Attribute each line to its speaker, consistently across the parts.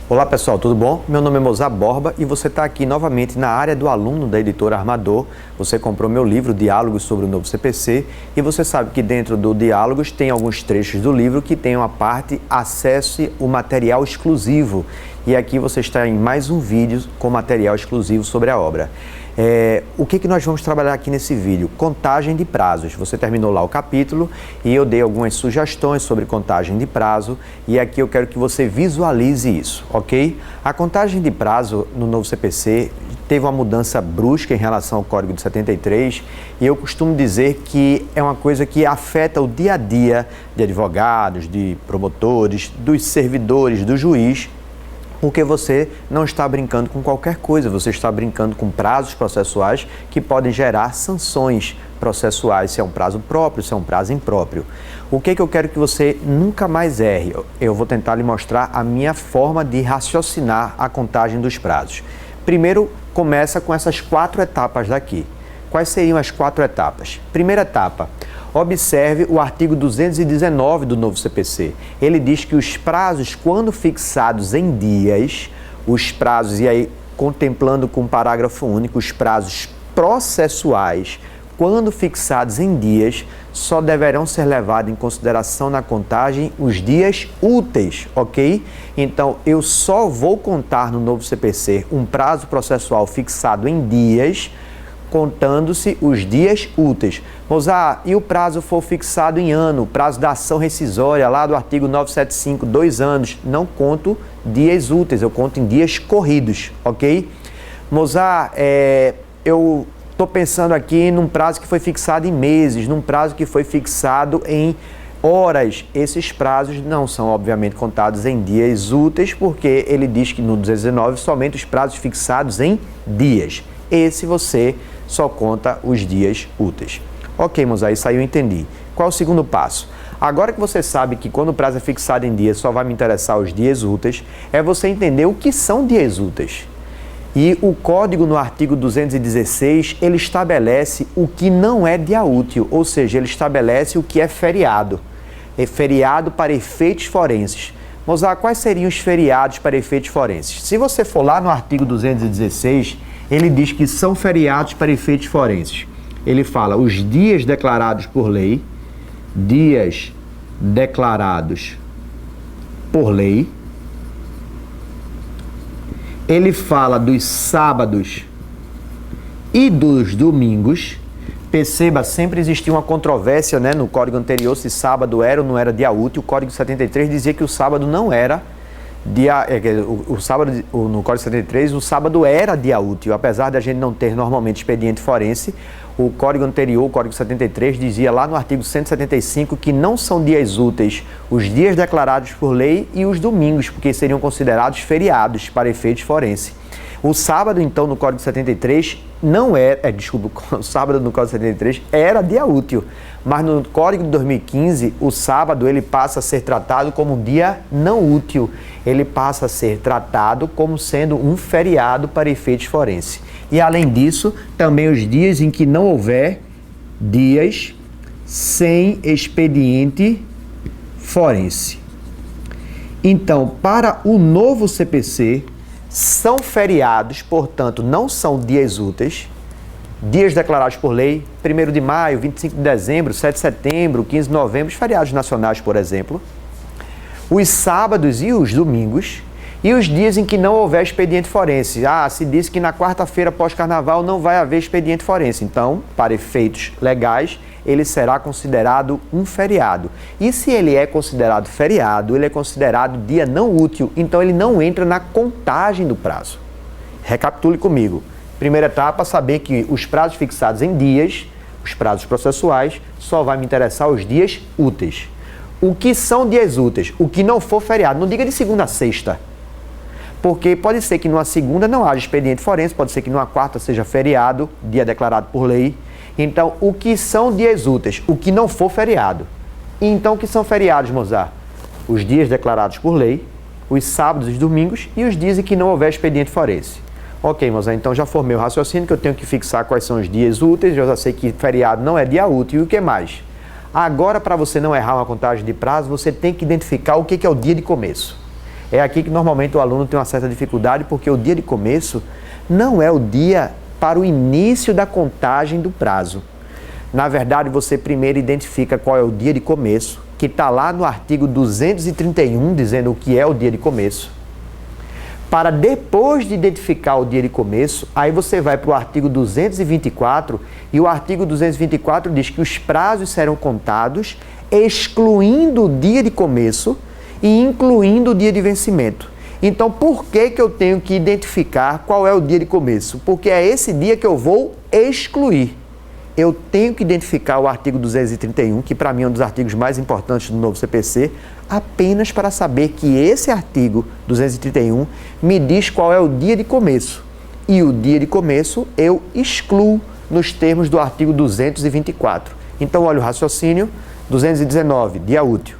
Speaker 1: Olá pessoal, tudo bom? Meu nome é Mozart Borba e você está aqui novamente na área do aluno da editora Armador. Você comprou meu livro Diálogos sobre o Novo CPC e você sabe que dentro do Diálogos tem alguns trechos do livro que tem uma parte Acesse o material exclusivo. E aqui você está em mais um vídeo com material exclusivo sobre a obra. O que nós vamos trabalhar aqui nesse vídeo? Contagem de prazos. Você terminou lá o capítulo e eu dei algumas sugestões sobre contagem de prazo e aqui eu quero que você visualize isso, ok? A contagem de prazo no novo CPC teve uma mudança brusca em relação ao Código de 73 e eu costumo dizer que é uma coisa que afeta o dia a dia de advogados, de promotores, dos servidores, do juiz, porque você não está brincando com qualquer coisa, você está brincando com prazos processuais que podem gerar sanções processuais, se é um prazo próprio, se é um prazo impróprio. O que eu quero que você nunca mais erre? Eu vou tentar lhe mostrar a minha forma de raciocinar a contagem dos prazos. Primeiro, começa com essas 4 etapas daqui. Quais seriam as 4 etapas? Primeira etapa. Observe o artigo 219 do novo CPC. Ele diz que os prazos, quando fixados em dias, os prazos, e aí contemplando com o parágrafo único, os prazos processuais, quando fixados em dias, só deverão ser levados em consideração na contagem os dias úteis, ok? Então, eu só vou contar no novo CPC um prazo processual fixado em dias, contando-se os dias úteis. Mozart, e o prazo for fixado em ano, o prazo da ação rescisória lá do artigo 975, 2 anos, não conto dias úteis, eu conto em dias corridos, ok? Mozart, eu estou pensando aqui num prazo que foi fixado em meses, num prazo que foi fixado em horas. Esses prazos não são, obviamente, contados em dias úteis, porque ele diz que no 219 somente os prazos fixados em dias. Esse você só conta os dias úteis. Ok, Mozart, isso aí eu entendi. Qual é o segundo passo? Agora que você sabe que quando o prazo é fixado em dias só vai me interessar os dias úteis, é você entender o que são dias úteis. E o código no artigo 216, ele estabelece o que não é dia útil, ou seja, ele estabelece o que é feriado. É feriado para efeitos forenses. Mozart, quais seriam os feriados para efeitos forenses? Se você for lá no artigo 216, ele diz que são feriados para efeitos forenses. Ele fala os dias declarados por lei, dias declarados por lei. Ele fala dos sábados e dos domingos. Perceba, sempre existia uma controvérsia, né, no código anterior se sábado era ou não era dia útil. O código 73 dizia que o sábado não era dia, no Código 73, o sábado era dia útil, apesar de a gente não ter normalmente expediente forense. O Código anterior, o Código 73, dizia lá no artigo 175 que não são dias úteis os dias declarados por lei e os domingos, porque seriam considerados feriados para efeitos forense. O sábado, então, no Código 73 não era, o sábado no Código 73 era dia útil, mas no Código de 2015, o sábado ele passa a ser tratado como um dia não útil, ele passa a ser tratado como sendo um feriado para efeitos forense. E além disso, também os dias em que não houver dias sem expediente forense. Então, para o novo CPC, são feriados, portanto, não são dias úteis, dias declarados por lei, 1º de maio, 25 de dezembro, 7 de setembro, 15 de novembro, os feriados nacionais, por exemplo, os sábados e os domingos, e os dias em que não houver expediente forense. Se disse que na quarta-feira pós-carnaval não vai haver expediente forense, então, para efeitos legais, ele será considerado um feriado. E se ele é considerado feriado, ele é considerado dia não útil, então ele não entra na contagem do prazo. Recapitule comigo. Primeira etapa, saber que os prazos fixados em dias, os prazos processuais, só vai me interessar os dias úteis. O que são dias úteis? O que não for feriado. Não diga de segunda a sexta, porque pode ser que numa segunda não haja expediente forense, pode ser que numa quarta seja feriado, dia declarado por lei. Então, o que são dias úteis? O que não for feriado. E então, o que são feriados, Mozart? Os dias declarados por lei, os sábados e os domingos e os dias em que não houver expediente forense. Ok, Mozart, então já formei o raciocínio que eu tenho que fixar quais são os dias úteis, eu já sei que feriado não é dia útil e o que mais? Agora, para você não errar uma contagem de prazo, você tem que identificar o que é o dia de começo. É aqui que normalmente o aluno tem uma certa dificuldade, porque o dia de começo não é o dia para o início da contagem do prazo. Na verdade, você primeiro identifica qual é o dia de começo, que está lá no artigo 231, dizendo o que é o dia de começo. Para depois de identificar o dia de começo, aí você vai para o artigo 224, e o artigo 224 diz que os prazos serão contados, excluindo o dia de começo e incluindo o dia de vencimento. Então, por que eu tenho que identificar qual é o dia de começo? Porque é esse dia que eu vou excluir. Eu tenho que identificar o artigo 231, que para mim é um dos artigos mais importantes do novo CPC, apenas para saber que esse artigo 231 me diz qual é o dia de começo. E o dia de começo eu excluo nos termos do artigo 224. Então, olha o raciocínio: 219, dia útil.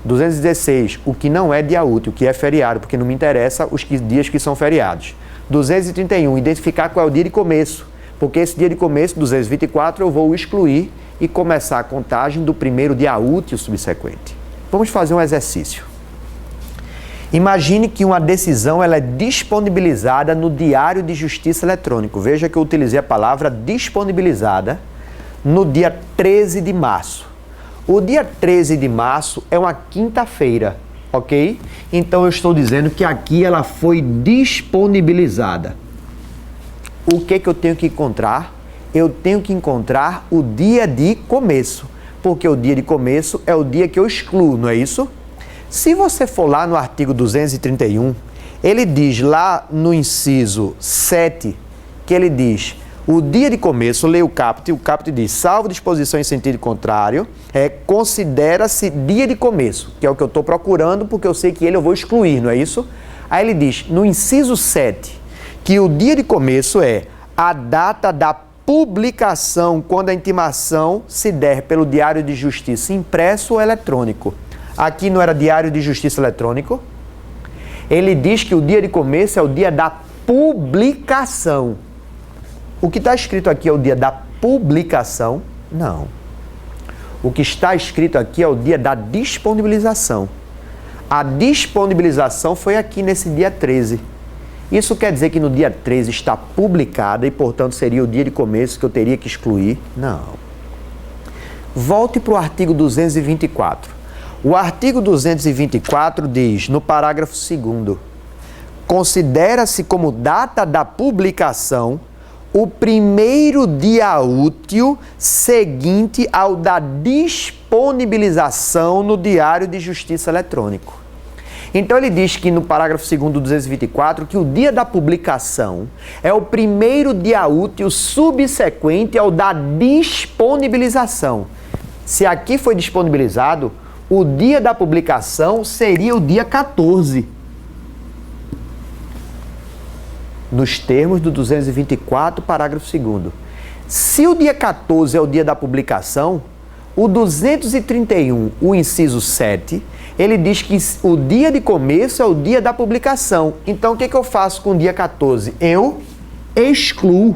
Speaker 1: 216, o que não é dia útil, o que é feriado, porque não me interessa os dias que são feriados. 231, identificar qual é o dia de começo, porque esse dia de começo, 224, eu vou excluir e começar a contagem do primeiro dia útil subsequente. Vamos fazer um exercício. Imagine que uma decisão ela é disponibilizada no Diário de Justiça Eletrônico. Veja que eu utilizei a palavra disponibilizada no dia 13 de março. O dia 13 de março é uma quinta-feira, ok? Então eu estou dizendo que aqui ela foi disponibilizada. O que eu tenho que encontrar? Eu tenho que encontrar o dia de começo, porque o dia de começo é o dia que eu excluo, não é isso? Se você for lá no artigo 231, ele diz lá no inciso 7, que ele diz: o dia de começo, leia o caput diz: salvo disposição em sentido contrário, considera-se dia de começo, que é o que eu estou procurando, porque eu sei que ele eu vou excluir, não é isso? Aí ele diz, no inciso 7, que o dia de começo é a data da publicação, quando a intimação se der pelo Diário de Justiça impresso ou eletrônico. Aqui não era Diário de Justiça eletrônico. Ele diz que o dia de começo é o dia da publicação. O que está escrito aqui é o dia da publicação? Não. O que está escrito aqui é o dia da disponibilização. A disponibilização foi aqui nesse dia 13. Isso quer dizer que no dia 13 está publicada e, portanto, seria o dia de começo que eu teria que excluir? Não. Volte para o artigo 224. O artigo 224 diz, no parágrafo 2º, considera-se como data da publicação o primeiro dia útil seguinte ao da disponibilização no Diário de Justiça Eletrônico. Então ele diz que no parágrafo 2º do 224 que o dia da publicação é o primeiro dia útil subsequente ao da disponibilização. Se aqui foi disponibilizado, o dia da publicação seria o dia 14. Nos termos do 224, parágrafo 2º. Se o dia 14 é o dia da publicação, o 231, o inciso 7, ele diz que o dia de começo é o dia da publicação. Então, o que eu faço com o dia 14? Eu excluo,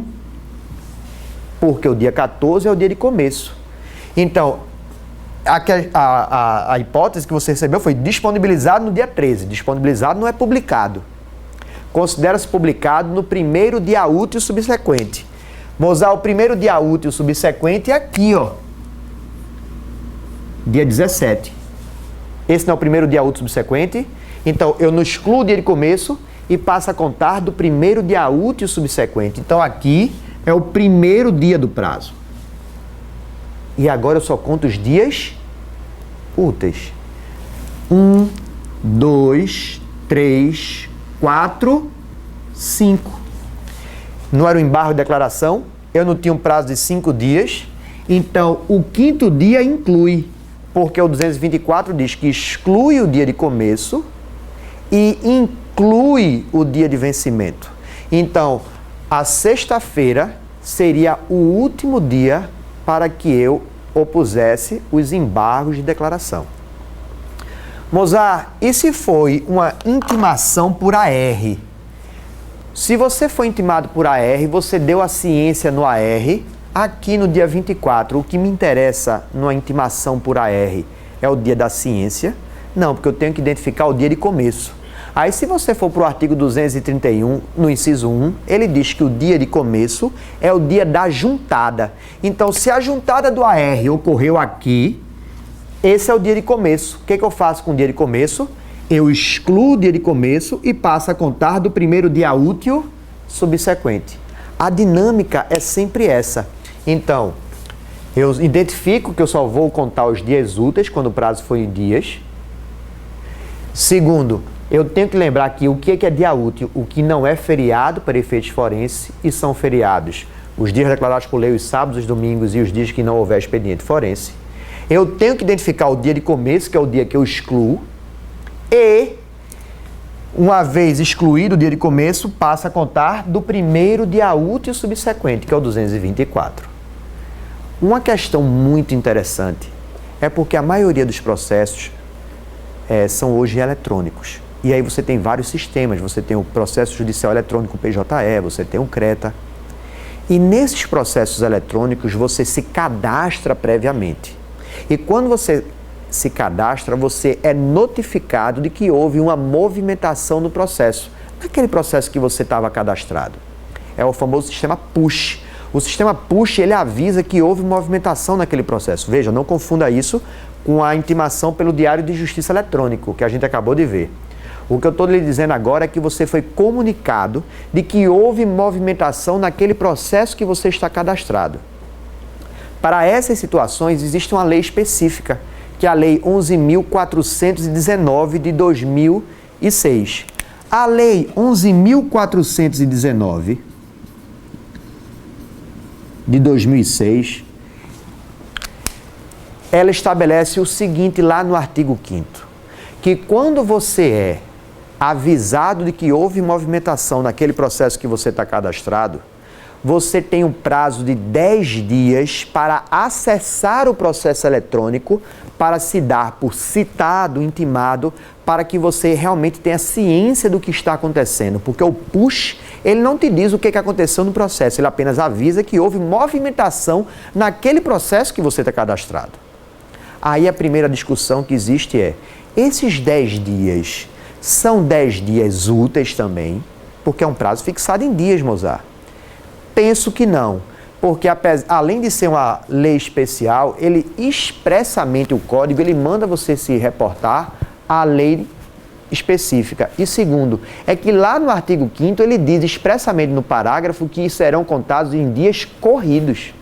Speaker 1: porque o dia 14 é o dia de começo. Então, a hipótese que você recebeu foi disponibilizado no dia 13. Disponibilizado não é publicado. Considera-se publicado no primeiro dia útil subsequente. Mozart, o primeiro dia útil subsequente é aqui, ó. Dia 17. Esse não é o primeiro dia útil subsequente. Então, eu não excluo o dia de começo e passo a contar do primeiro dia útil subsequente. Então, aqui é o primeiro dia do prazo. E agora eu só conto os dias úteis. 1, 2, 3, 4, 5. Não era o embargo de declaração, eu não tinha um prazo de 5 dias, então o quinto dia inclui, porque o 224 diz que exclui o dia de começo e inclui o dia de vencimento. Então, a sexta-feira seria o último dia para que eu opusesse os embargos de declaração. Mozart, e se foi uma intimação por AR? Se você foi intimado por AR, você deu a ciência no AR, aqui no dia 24, o que me interessa numa intimação por AR é o dia da ciência? Não, porque eu tenho que identificar o dia de começo. Aí, se você for para o artigo 231, no inciso 1, ele diz que o dia de começo é o dia da juntada. Então, se a juntada do AR ocorreu aqui, esse é o dia de começo. O que eu faço com o dia de começo? Eu excluo o dia de começo e passo a contar do primeiro dia útil subsequente. A dinâmica é sempre essa. Então, eu identifico que eu só vou contar os dias úteis quando o prazo for em dias. Segundo, eu tenho que lembrar que o que é dia útil? O que não é feriado para efeitos forenses e são feriados. Os dias declarados por lei, os sábados, os domingos e os dias que não houver expediente forense. Eu tenho que identificar o dia de começo, que é o dia que eu excluo. E, uma vez excluído o dia de começo, passa a contar do primeiro dia útil subsequente, que é o 224. Uma questão muito interessante é porque a maioria dos processos são hoje eletrônicos. E aí você tem vários sistemas, você tem o processo judicial eletrônico PJE, você tem o CRETA. E nesses processos eletrônicos você se cadastra previamente. E quando você se cadastra, você é notificado de que houve uma movimentação no processo. Naquele processo que você estava cadastrado. É o famoso sistema PUSH. O sistema PUSH, ele avisa que houve movimentação naquele processo. Veja, não confunda isso com a intimação pelo Diário de Justiça Eletrônico, que a gente acabou de ver. O que eu estou lhe dizendo agora é que você foi comunicado de que houve movimentação naquele processo que você está cadastrado. Para essas situações, existe uma lei específica, que é a Lei 11.419 de 2006. A Lei 11.419 de 2006, ela estabelece o seguinte lá no artigo 5º, que quando você é avisado de que houve movimentação naquele processo que você está cadastrado, você tem um prazo de 10 dias para acessar o processo eletrônico, para se dar por citado, intimado, para que você realmente tenha ciência do que está acontecendo. Porque o PUSH, ele não te diz o que aconteceu no processo, ele apenas avisa que houve movimentação naquele processo que você está cadastrado. Aí a primeira discussão que existe é, esses 10 dias são 10 dias úteis também? Porque é um prazo fixado em dias, Mozart. Penso que não, porque além de ser uma lei especial, ele expressamente, o código, ele manda você se reportar à lei específica. E segundo, é que lá no artigo 5º ele diz expressamente no parágrafo que serão contados em dias corridos.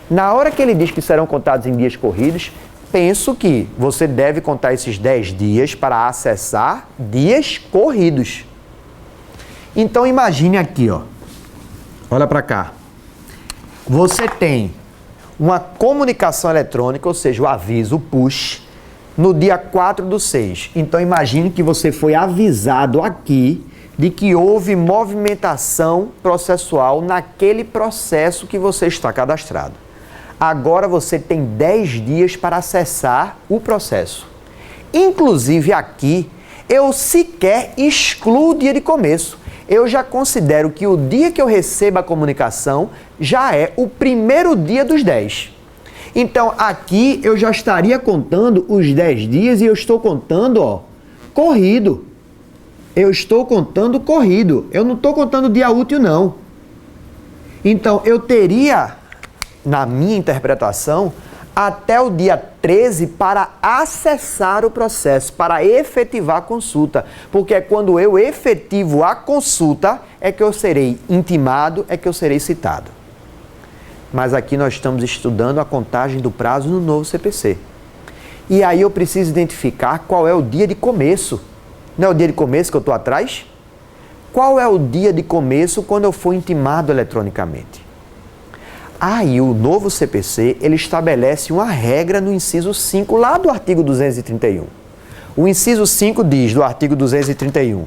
Speaker 1: Na hora que ele diz que serão contados em dias corridos, penso que você deve contar esses 10 dias para acessar dias corridos. Então imagine aqui, ó. Olha para cá. Você tem uma comunicação eletrônica, ou seja, o aviso, o PUSH, no dia 4/6. Então, imagine que você foi avisado aqui de que houve movimentação processual naquele processo que você está cadastrado. Agora você tem 10 dias para acessar o processo. Inclusive aqui, eu sequer excluo o dia de começo. Eu já considero que o dia que eu recebo a comunicação já é o primeiro dia dos 10. Então, aqui eu já estaria contando os 10 dias e eu estou contando, ó, corrido. Eu estou contando corrido. Eu não estou contando dia útil, não. Então, eu teria, na minha interpretação, até o dia 13 para acessar o processo, para efetivar a consulta. Porque é quando eu efetivo a consulta é que eu serei intimado, é que eu serei citado. Mas aqui nós estamos estudando a contagem do prazo no novo CPC. E aí eu preciso identificar qual é o dia de começo. Não é o dia de começo que eu estou atrás? Qual é o dia de começo quando eu for intimado eletronicamente? Aí o novo CPC, ele estabelece uma regra no inciso 5, lá do artigo 231. O inciso 5 diz, do artigo 231,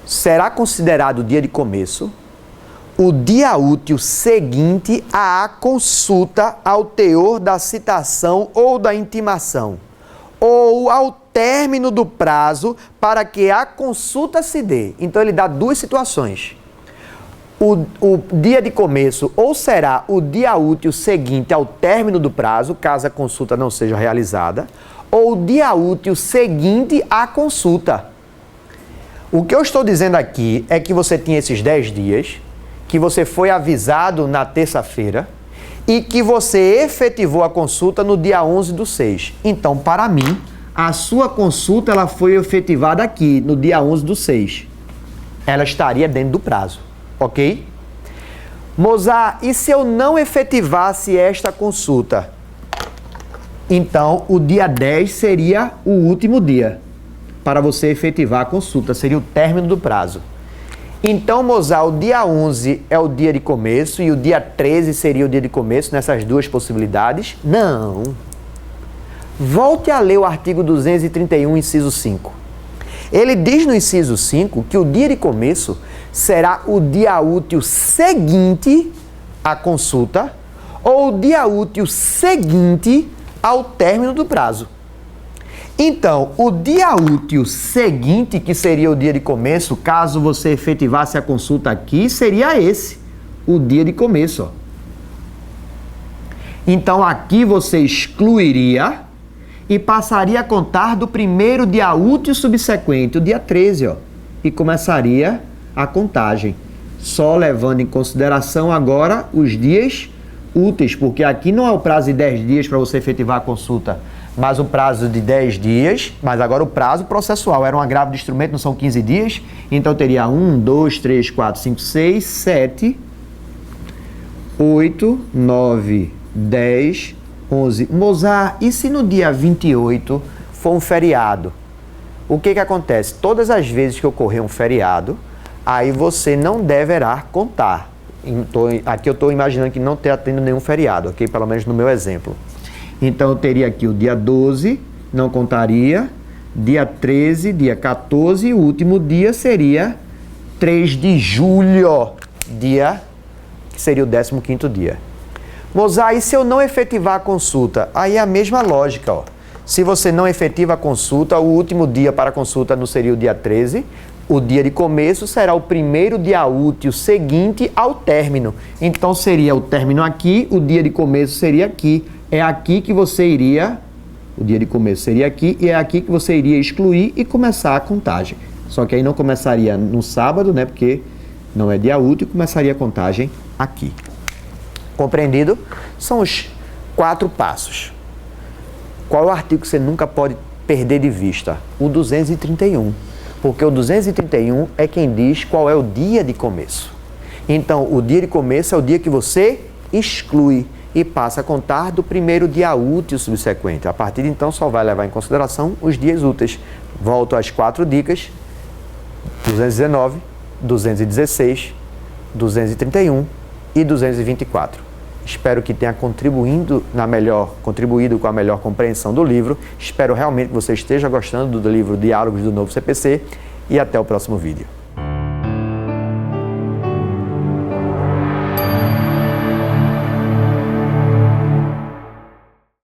Speaker 1: será considerado o dia de começo o dia útil seguinte à consulta ao teor da citação ou da intimação, ou ao término do prazo para que a consulta se dê. Então ele dá duas situações. O dia de começo ou será o dia útil seguinte ao término do prazo, caso a consulta não seja realizada, ou o dia útil seguinte à consulta. O que eu estou dizendo aqui é que você tinha esses 10 dias, que você foi avisado na terça-feira e que você efetivou a consulta no dia 11/6. Então, para mim, a sua consulta ela foi efetivada aqui, no dia 11/6. Ela estaria dentro do prazo, ok? Mozart, e se eu não efetivasse esta consulta? Então, o dia 10 seria o último dia para você efetivar a consulta, seria o término do prazo. Então, Mozart, o dia 11 é o dia de começo e o dia 13 seria o dia de começo nessas duas possibilidades? Não. Volte a ler o artigo 231, inciso 5. Ele diz no inciso 5 que o dia de começo será o dia útil seguinte à consulta ou o dia útil seguinte ao término do prazo. Então, o dia útil seguinte, que seria o dia de começo, caso você efetivasse a consulta aqui, seria esse, o dia de começo. Ó. Então, aqui você excluiria e passaria a contar do primeiro dia útil subsequente, o dia 13, ó, e começaria a contagem, só levando em consideração agora os dias úteis, porque aqui não é o prazo de 10 dias para você efetivar a consulta, mas o prazo de 10 dias, mas agora o prazo processual, era um agravo de instrumento, não são 15 dias, então teria 1, 2, 3, 4, 5, 6, 7, 8, 9, 10, 11. Mozart, e se no dia 28 for um feriado? O que acontece? Todas as vezes que ocorrer um feriado, aí você não deverá contar. Aqui eu estou imaginando que não está tendo nenhum feriado, ok? Pelo menos no meu exemplo. Então, eu teria aqui o dia 12, não contaria, dia 13, dia 14, e o último dia seria 3 de julho, dia que seria o 15º dia. Mozart, e se eu não efetivar a consulta? Aí é a mesma lógica, ó. Se você não efetiva a consulta, o último dia para a consulta não seria o dia 13, o dia de começo será o primeiro dia útil seguinte ao término. Então, seria o término aqui, o dia de começo seria aqui. É aqui que você iria, o dia de começo seria aqui, e é aqui que você iria excluir e começar a contagem. Só que aí não começaria no sábado, né, porque não é dia útil, começaria a contagem aqui. Compreendido? São os 4 passos. Qual é o artigo que você nunca pode perder de vista? O 231. Porque o 231 é quem diz qual é o dia de começo. Então, o dia de começo é o dia que você exclui e passa a contar do primeiro dia útil subsequente. A partir de então, só vai levar em consideração os dias úteis. Volto às 4 dicas: 219, 216, 231 e 224. Espero que tenha contribuído com a melhor compreensão do livro. Espero realmente que você esteja gostando do livro Diálogos do Novo CPC e até o próximo vídeo.